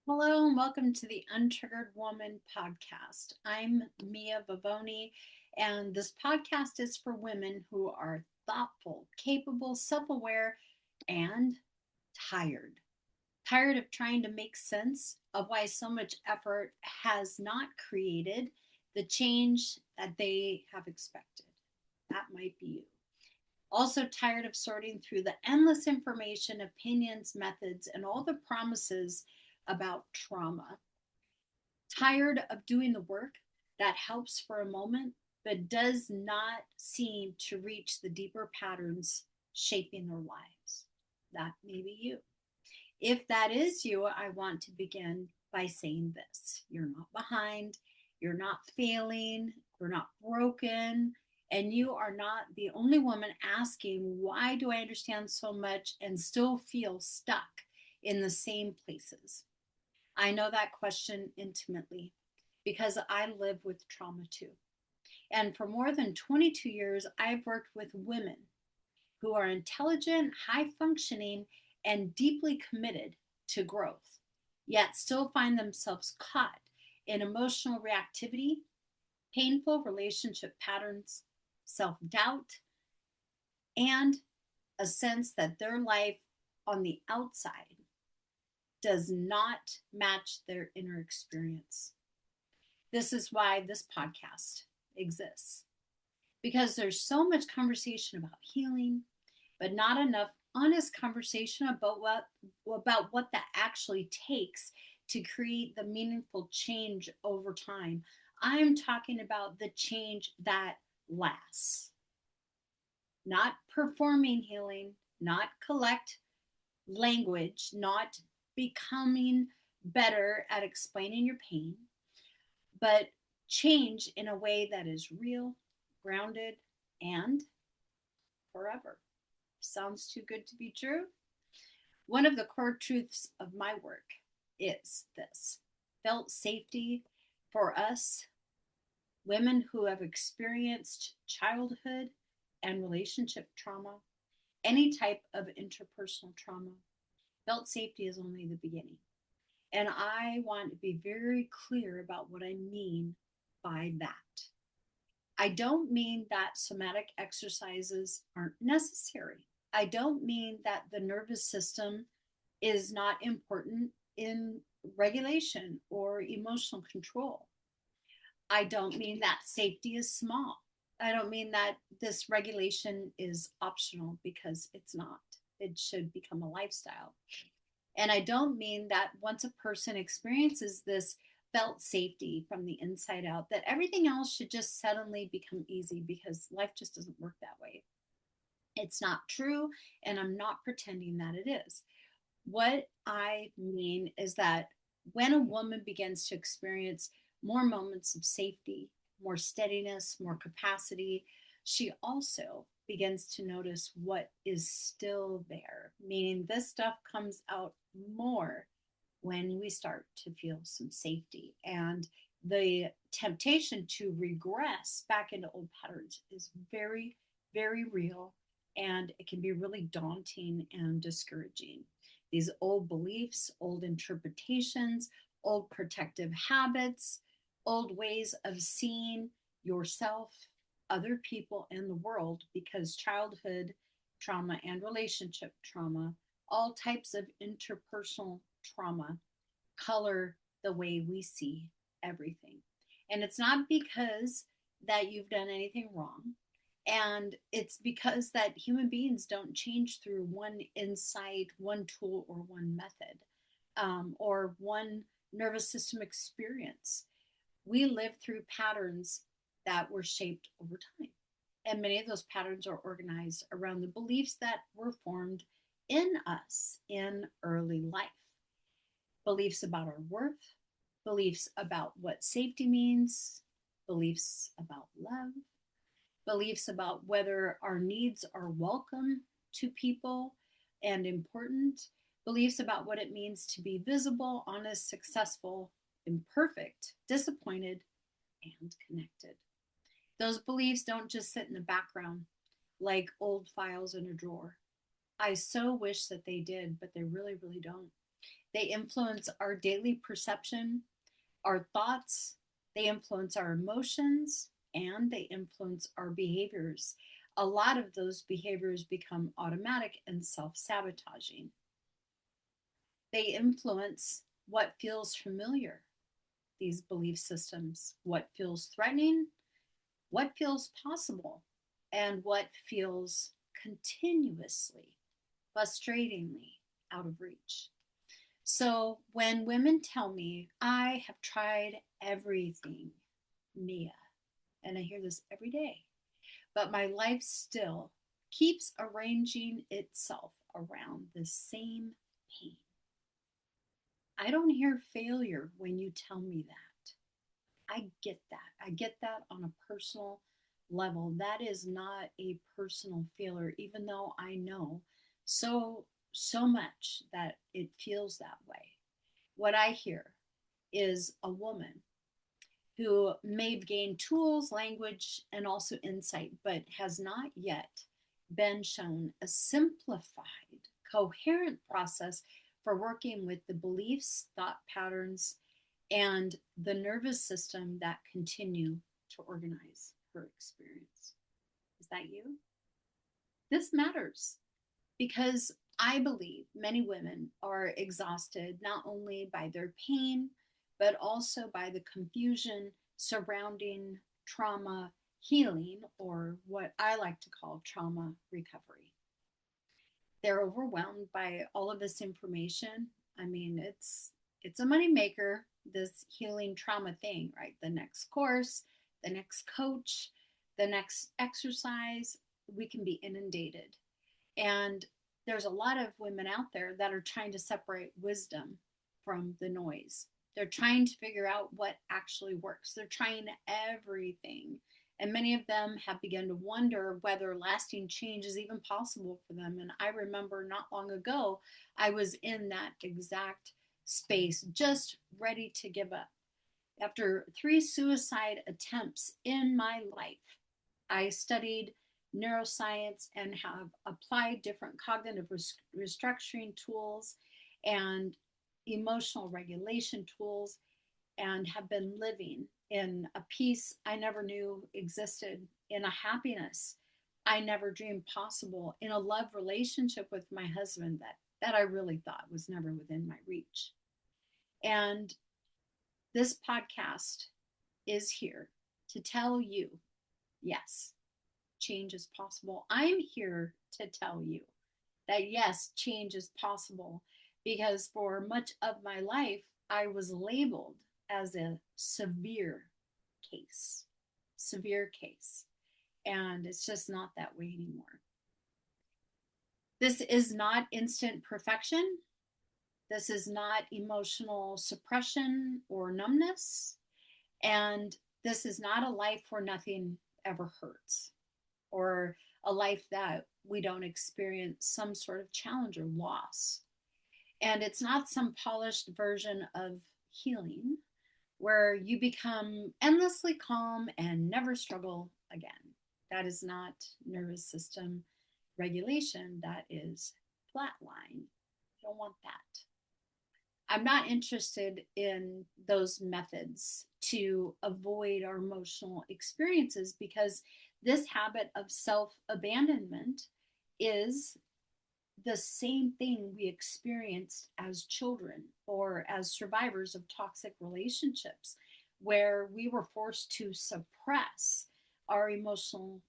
Hello and welcome to the Untriggered Woman Podcast. I'm Mia Vivone, and this podcast is for women who are thoughtful, capable, self aware, and tired. Tired of trying to make sense of why so much effort has not created the change that they have expected. That might be you. Also, tired of sorting through the endless information, opinions, methods, and all the promises about trauma. Tired of doing the work that helps for a moment, but does not seem to reach the deeper patterns shaping their lives. That may be you. If that is you, I want to begin by saying this: you're not behind, you're not failing, you're not broken, and you are not the only woman asking, why do I understand so much and still feel stuck in the same places? I know that question intimately because I live with trauma too. And for more than 22 years, I've worked with women who are intelligent, high functioning, and deeply committed to growth, yet still find themselves caught in emotional reactivity, painful relationship patterns, self doubt, and a sense that their life on the outside does not match their inner experience. This is why this podcast exists, because there's so much conversation about healing, but not enough honest conversation about what that actually takes to create the meaningful change over time. I'm talking about the change that lasts, not performing healing, not collect language, not becoming better at explaining your pain, but change in a way that is real, grounded, and forever. Sounds too good to be true? One of the core truths of my work is this: felt safety for us women who have experienced childhood and relationship trauma, any type of interpersonal trauma. Felt safety is only the beginning. And I want to be very clear about what I mean by that. I don't mean that somatic exercises aren't necessary. I don't mean that the nervous system is not important in regulation or emotional control. I don't mean that safety is small. I don't mean that this regulation is optional, because it's not. It should become a lifestyle. And I don't mean that once a person experiences this felt safety from the inside out, that everything else should just suddenly become easy, because life just doesn't work that way. It's not true, and I'm not pretending that it is. What I mean is that when a woman begins to experience more moments of safety, more steadiness, more capacity, she also begins to notice what is still there, meaning this stuff comes out more when we start to feel some safety. And the temptation to regress back into old patterns is very, very real. And it can be really daunting and discouraging. These old beliefs, old interpretations, old protective habits, old ways of seeing yourself, other people, and the world, because childhood trauma and relationship trauma, all types of interpersonal trauma, color the way we see everything. And it's not because that you've done anything wrong. And it's because that human beings don't change through one insight, one tool, or one method, or one nervous system experience. We live through patterns that were shaped over time. And many of those patterns are organized around the beliefs that were formed in us in early life. Beliefs about our worth, beliefs about what safety means, beliefs about love, beliefs about whether our needs are welcome to people and important, beliefs about what it means to be visible, honest, successful, imperfect, disappointed, and connected. Those beliefs don't just sit in the background like old files in a drawer. I so wish that they did, but they really, really don't. They influence our daily perception, our thoughts, they influence our emotions, and they influence our behaviors. A lot of those behaviors become automatic and self sabotaging. They influence what feels familiar, these belief systems, what feels threatening, what feels possible, and what feels continuously, frustratingly out of reach. So when women tell me, I have tried everything, Mia, and I hear this every day, but my life still keeps arranging itself around the same pain. I don't hear failure when you tell me that. I get that. I get that on a personal level. That is not a personal failure, even though I know so much that it feels that way. What I hear is a woman who may have gained tools, language, and also insight, but has not yet been shown a simplified, coherent process for working with the beliefs, thought patterns, and the nervous system that continue to organize her experience. Is that you? This matters because I believe many women are exhausted not only by their pain, but also by the confusion surrounding trauma healing, or what I like to call trauma recovery. They're overwhelmed by all of this information. I mean, it's a moneymaker, this healing trauma thing, right? The next course, the next coach, the next exercise, we can be inundated. And there's a lot of women out there that are trying to separate wisdom from the noise. They're trying to figure out what actually works. They're trying everything. And many of them have begun to wonder whether lasting change is even possible for them. And I remember not long ago, I was in that exact space, just ready to give up. After 3 suicide attempts in my life, I studied neuroscience and have applied different cognitive restructuring tools and emotional regulation tools, and have been living in a peace I never knew existed, in a happiness I never dreamed possible, in a love relationship with my husband that I really thought was never within my reach. And this podcast is here to tell you, yes, change is possible. I'm here to tell you that yes, change is possible, because for much of my life, I was labeled as a case, severe case. And it's just not that way anymore. This is not instant perfection. This is not emotional suppression or numbness. And this is not a life where nothing ever hurts, or a life that we don't experience some sort of challenge or loss. And it's not some polished version of healing where you become endlessly calm and never struggle again. That is not nervous system regulation. That is flatline. I don't want that. I'm not interested in those methods to avoid our emotional experiences, because this habit of self abandonment is the same thing we experienced as children or as survivors of toxic relationships, where we were forced to suppress our emotional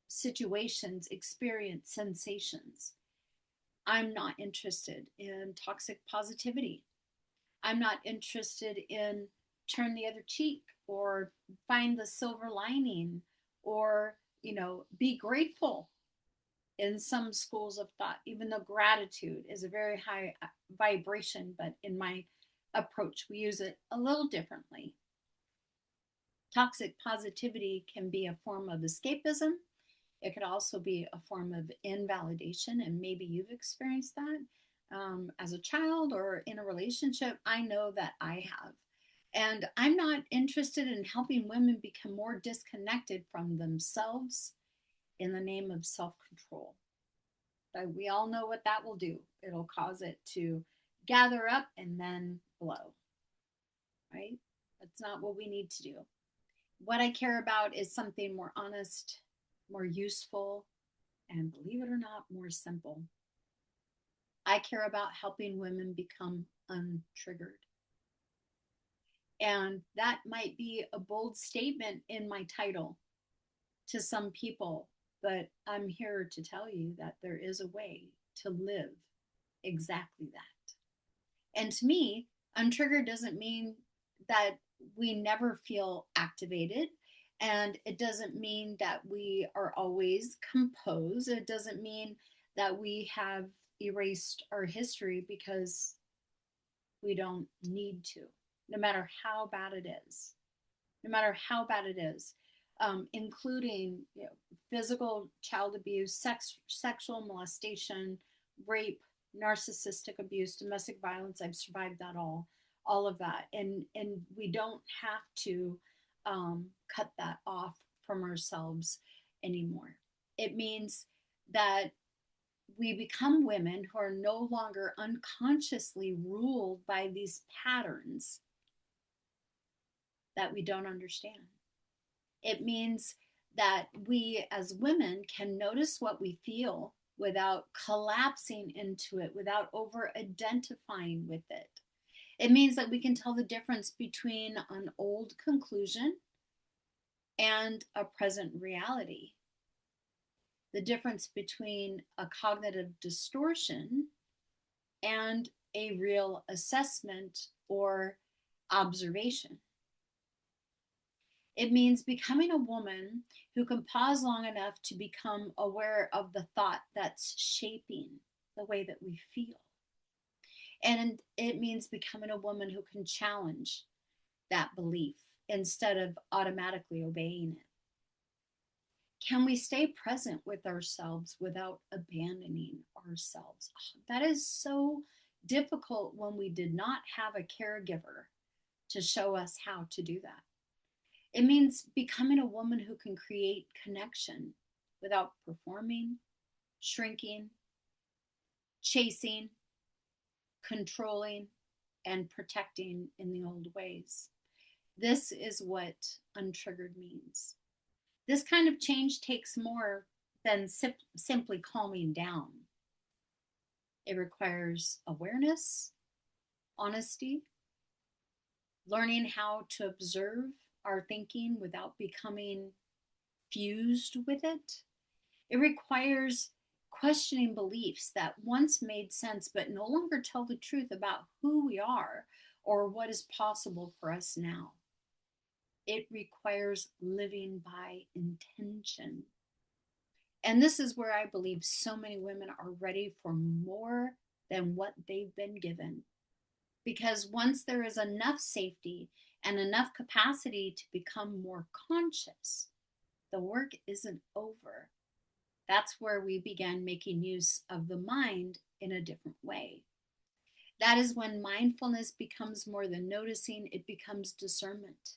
situations, experience, sensations. I'm not interested in toxic positivity. I'm not interested in turn the other cheek or find the silver lining, or, be grateful in some schools of thought, even though gratitude is a very high vibration, but in my approach, we use it a little differently. Toxic positivity can be a form of escapism. It could also be a form of invalidation, and maybe you've experienced that as a child or in a relationship. I know that I have. And I'm not interested in helping women become more disconnected from themselves in the name of self control. But we all know what that will do. It'll cause it to gather up and then blow, right? That's not what we need to do. What I care about is something more honest, more useful, and believe it or not, more simple. I care about helping women become untriggered. And that might be a bold statement in my title to some people, but I'm here to tell you that there is a way to live exactly that. And to me, untriggered doesn't mean that we never feel activated. And it doesn't mean that we are always composed. It doesn't mean that we have erased our history, because we don't need to, no matter how bad it is. No matter how bad it is, including physical child abuse, sexual molestation, rape, narcissistic abuse, domestic violence. I've survived that all of that, and we don't have to cut that off from ourselves anymore. It means that we become women who are no longer unconsciously ruled by these patterns that we don't understand. It means that we as women can notice what we feel without collapsing into it, without over identifying with it. It means that we can tell the difference between an old conclusion and a present reality. The difference between a cognitive distortion and a real assessment or observation. It means becoming a woman who can pause long enough to become aware of the thought that's shaping the way that we feel. And it means becoming a woman who can challenge that belief instead of automatically obeying it. Can we stay present with ourselves without abandoning ourselves? Oh, that is so difficult when we did not have a caregiver to show us how to do that. It means becoming a woman who can create connection without performing, shrinking, chasing, controlling, and protecting in the old ways. This is what untriggered means. This kind of change takes more than simply calming down. It requires awareness, honesty, learning how to observe our thinking without becoming fused with it. It requires questioning beliefs that once made sense but no longer tell the truth about who we are or what is possible for us now. It requires living by intention. And this is where I believe so many women are ready for more than what they've been given. Because once there is enough safety and enough capacity to become more conscious, the work isn't over. That's where we began making use of the mind in a different way. That is when mindfulness becomes more than noticing, it becomes discernment.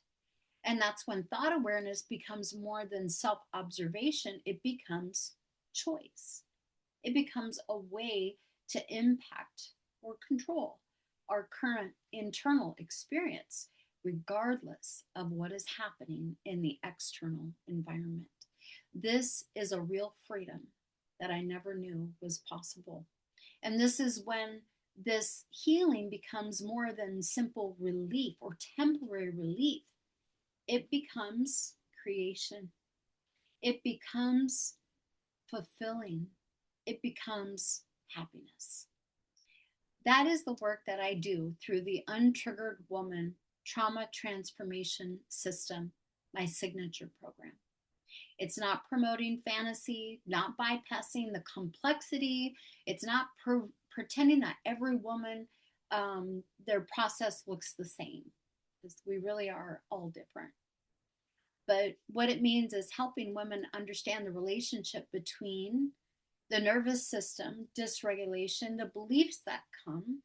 And that's when thought awareness becomes more than self-observation, it becomes choice. It becomes a way to impact or control our current internal experience, regardless of what is happening in the external environment. This is a real freedom that I never knew was possible. And this is when this healing becomes more than simple relief or temporary relief. It becomes creation. It becomes fulfilling. It becomes happiness. That is the work that I do through the Untriggered Woman Trauma Transformation System, my signature program. It's not promoting fantasy, not bypassing the complexity. It's not pretending that every woman, their process looks the same, because we really are all different. But what it means is helping women understand the relationship between the nervous system, dysregulation, the beliefs that come,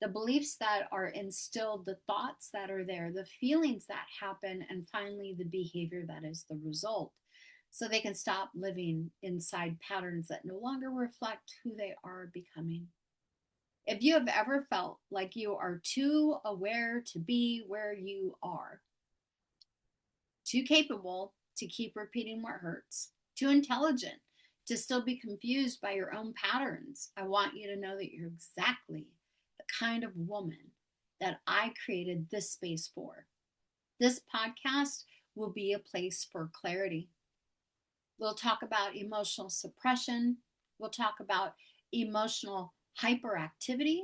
the beliefs that are instilled, the thoughts that are there, the feelings that happen, and finally the behavior that is the result. So they can stop living inside patterns that no longer reflect who they are becoming. If you have ever felt like you are too aware to be where you are, too capable to keep repeating what hurts, too intelligent to still be confused by your own patterns, I want you to know that you're exactly the kind of woman that I created this space for. This podcast will be a place for clarity. We'll talk about emotional suppression. We'll talk about emotional hyperactivity.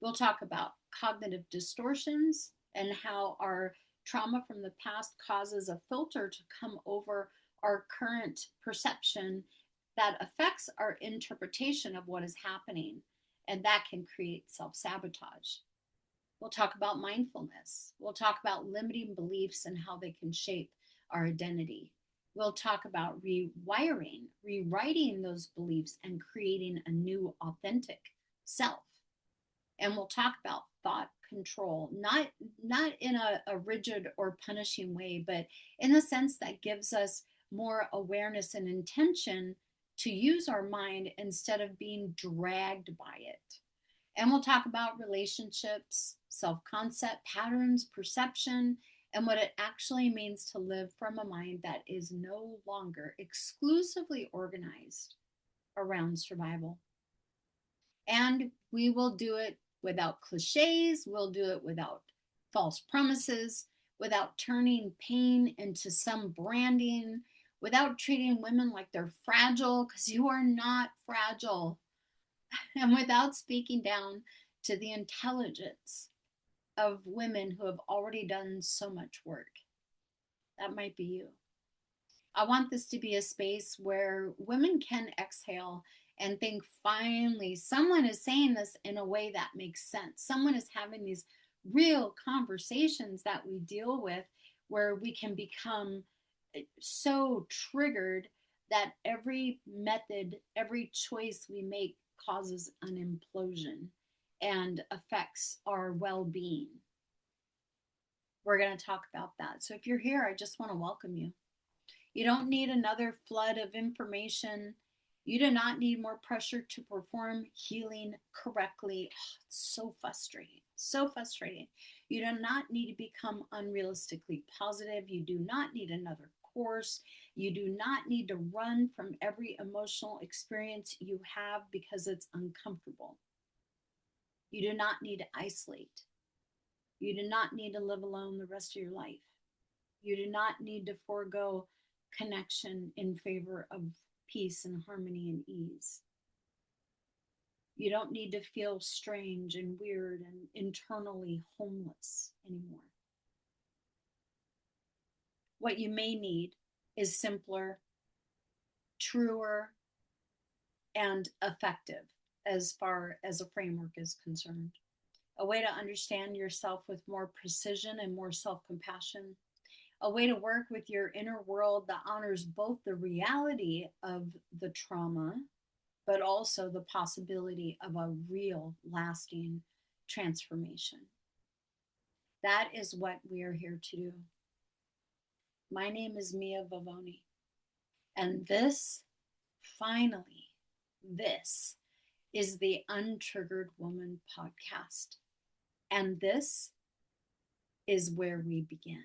We'll talk about cognitive distortions and how our trauma from the past causes a filter to come over our current perception that affects our interpretation of what is happening, and that can create self-sabotage. We'll talk about mindfulness. We'll talk about limiting beliefs and how they can shape our identity. We'll talk about rewiring, rewriting those beliefs and creating a new authentic self. And we'll talk about thought control, not in a rigid or punishing way, but in a sense that gives us more awareness and intention to use our mind instead of being dragged by it. And we'll talk about relationships, self-concept, patterns, perception, and what it actually means to live from a mind that is no longer exclusively organized around survival. And we will do it without cliches. We'll do it without false promises, without turning pain into some branding, without treating women like they're fragile, because you are not fragile, and without speaking down to the intelligence of women who have already done so much work. That might be you. I want this to be a space where women can exhale and think, finally, someone is saying this in a way that makes sense. Someone is having these real conversations that we deal with where we can become so triggered that every method, every choice we make causes an implosion and affects our well-being. We're going to talk about that. So if you're here, I just want to welcome you. You don't need another flood of information. You do not need more pressure to perform healing correctly. Oh, it's so frustrating. So frustrating. You do not need to become unrealistically positive. You do not need another course. You do not need to run from every emotional experience you have because it's uncomfortable. You do not need to isolate. You do not need to live alone the rest of your life. You do not need to forego connection in favor of peace and harmony and ease. You don't need to feel strange and weird and internally homeless anymore. What you may need is simpler, truer, and effective as far as a framework is concerned. A way to understand yourself with more precision and more self-compassion. A way to work with your inner world that honors both the reality of the trauma, but also the possibility of a real lasting transformation. That is what we are here to do. My name is Mia Vivone, and this, finally, this is the Untriggered Woman Podcast. And this is where we begin.